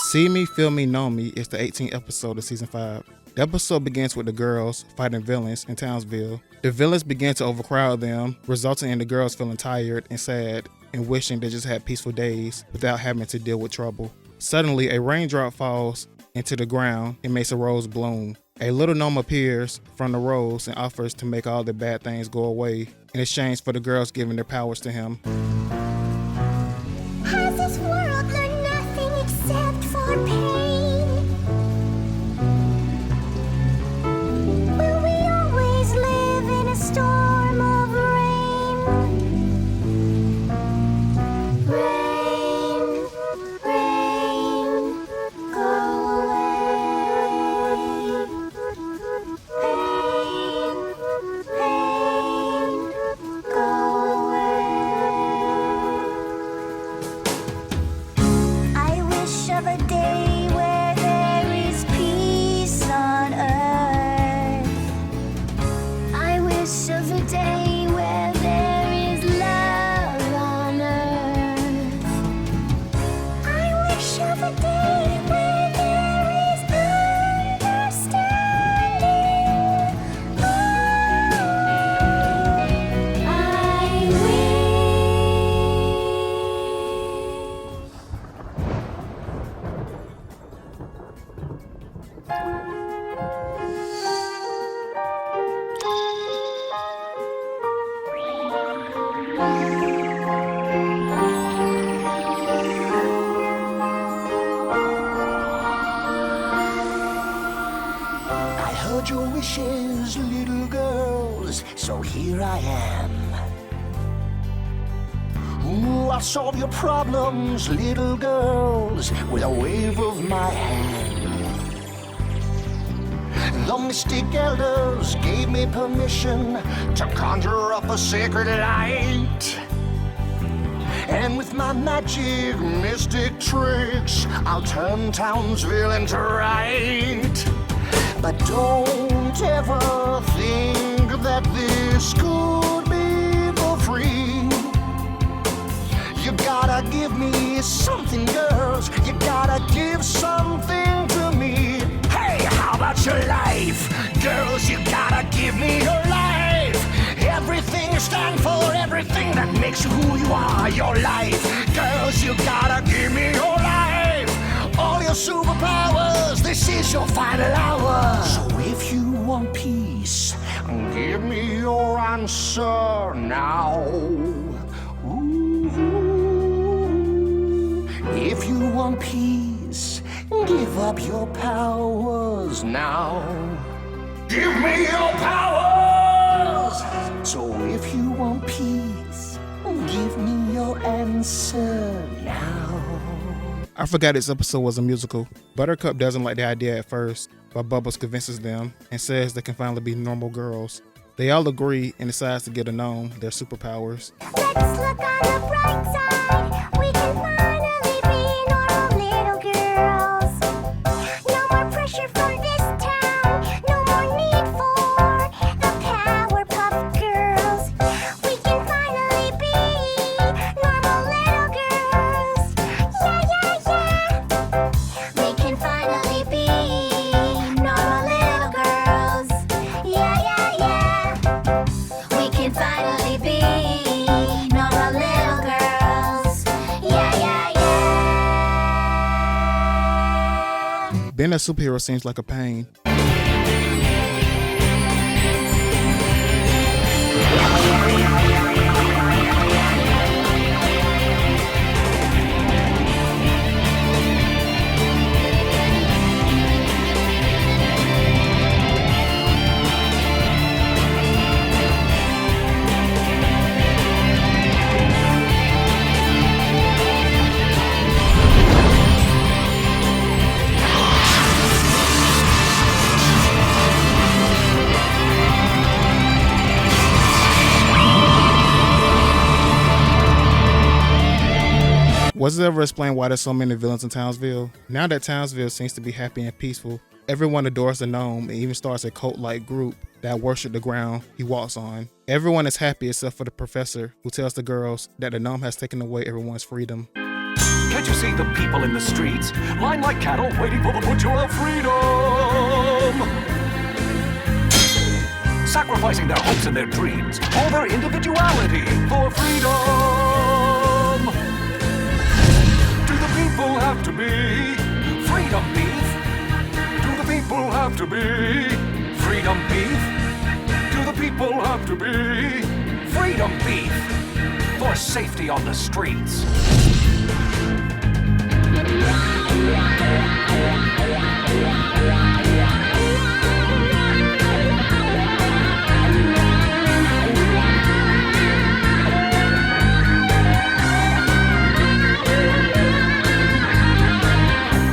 See Me, Feel Me, Know Me is the 18th episode of season 5. The episode begins with the girls fighting villains in Townsville. The villains begin to overcrowd them, resulting in the girls feeling tired and sad and wishing they just had peaceful days without having to deal with trouble. Suddenly, a raindrop falls into the ground and makes a rose bloom. A little gnome appears from the rose and offers to make all the bad things go away in exchange for the girls giving their powers to him. Has this world learned nothing except for pain? Will we always live in a storm of rain? Rain, rain, go away. Pain, pain, go away. I wish of a day where there is peace on earth. I wish of a day where there is love on earth. I wish of a day where there is understanding. Oh, I wish. I heard your wishes, little girls, so here I am. Ooh, I'll solve your problems, little girls, with a wave of my hand. The mystic elders gave me permission to conjure up a sacred light. And with my magic, mystic tricks, I'll turn Townsville into right. But don't ever think that this could be for free. You gotta give me something, girls. You gotta give something to me. Hey, how about your life? Girls, you gotta give me your life. Everything you stand for, everything that makes you who you are, your life. Girls, you gotta give me your life. All your superpowers, this is your final hour. So if you want peace, give me your answer now. Ooh. If you want peace, give up your powers now. Give me your powers! So if you want peace, give me your answer now. I forgot this episode was a musical. Buttercup doesn't like the idea at first, but Bubbles convinces them and says they can finally be normal girls. They all agree and decides to get a gnome their superpowers. Let's look on the bright side. We can finally be normal little girls. No more pressure from this town. No more need for the Powerpuff Girls. We can finally be normal little girls. Yeah, yeah, yeah. We can finally be normal little girls. Yeah, yeah, yeah. We can finally be normal little girls. Yeah, yeah, yeah. Being a superhero seems like a pain. Was it ever explained why there's so many villains in Townsville? Now that Townsville seems to be happy and peaceful, everyone adores the gnome and even starts a cult-like group that worship the ground he walks on. Everyone is happy except for the professor, who tells the girls that the gnome has taken away everyone's freedom. Could Can't you see the people in the streets, lined like cattle, waiting for the butcher of freedom? Sacrificing their hopes and their dreams, all their individuality for freedom. Do the people have to be freedom beef? Do the people have to be freedom beef? Do the people have to be freedom beef for safety on the streets?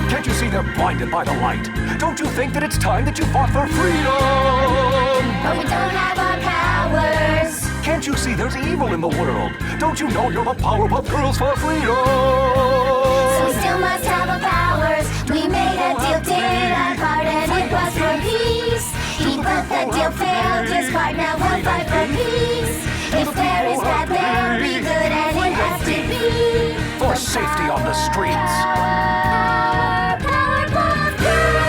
Can't you see they're blinded by the light? Don't you think that it's time that you fought for freedom? But we don't have our powers. Can't you see there's evil in the world? Don't you know you're the Powerpuff Girls for freedom? So we still must have our powers. We made a deal, did our part, and it was for peace. But the deal failed his part, now we'll fight for peace. If there is bad, there'll be good, and it has to be For safety on the streets. Powerpuff Girls.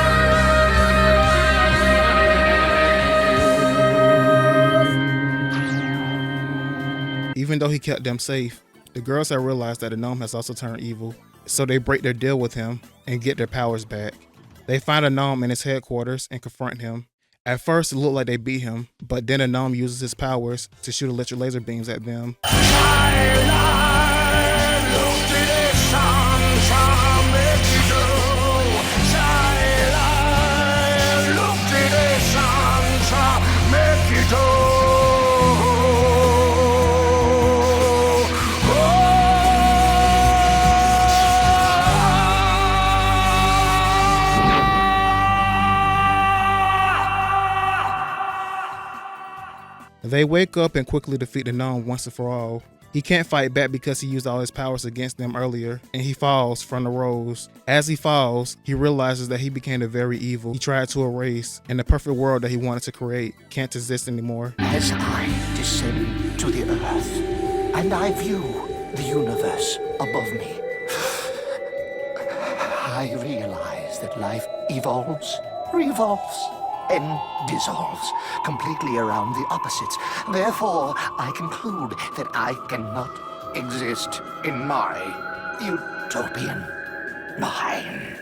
Even though he kept them safe, the girls have realized that the gnome has also turned evil, so they break their deal with him and get their powers back. They find a gnome in his headquarters and confront him. At first, it looked like they beat him, but then the gnome uses his powers to shoot electric laser beams at them. They wake up and quickly defeat the gnome once and for all. He can't fight back because he used all his powers against them earlier, and he falls from the rose. As he falls, he realizes that he became the very evil he tried to erase, and the perfect world that he wanted to create can't exist anymore. As I descend to the earth and I view the universe above me, I realize that life evolves, revolves, and dissolves completely around the opposites. Therefore, I conclude that I cannot exist in my utopian mind.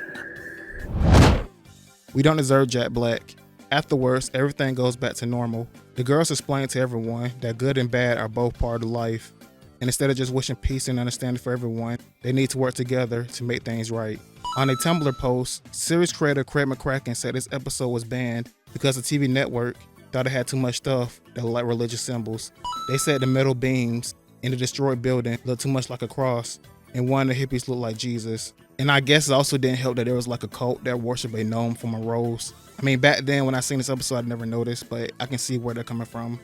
We don't deserve Jack Black. Afterwards, everything goes back to normal. The girls explain to everyone that good and bad are both part of life, and instead of just wishing peace and understanding for everyone, they need to work together to make things right. On a Tumblr post, series creator Craig McCracken said this episode was banned because the TV network thought it had too much stuff that looked like religious symbols. They said the metal beams in the destroyed building looked too much like a cross, and one of the hippies looked like Jesus. And I guess it also didn't help that there was like a cult that worshiped a gnome from a rose. I mean, back then when I seen this episode, I never noticed, but I can see where they're coming from.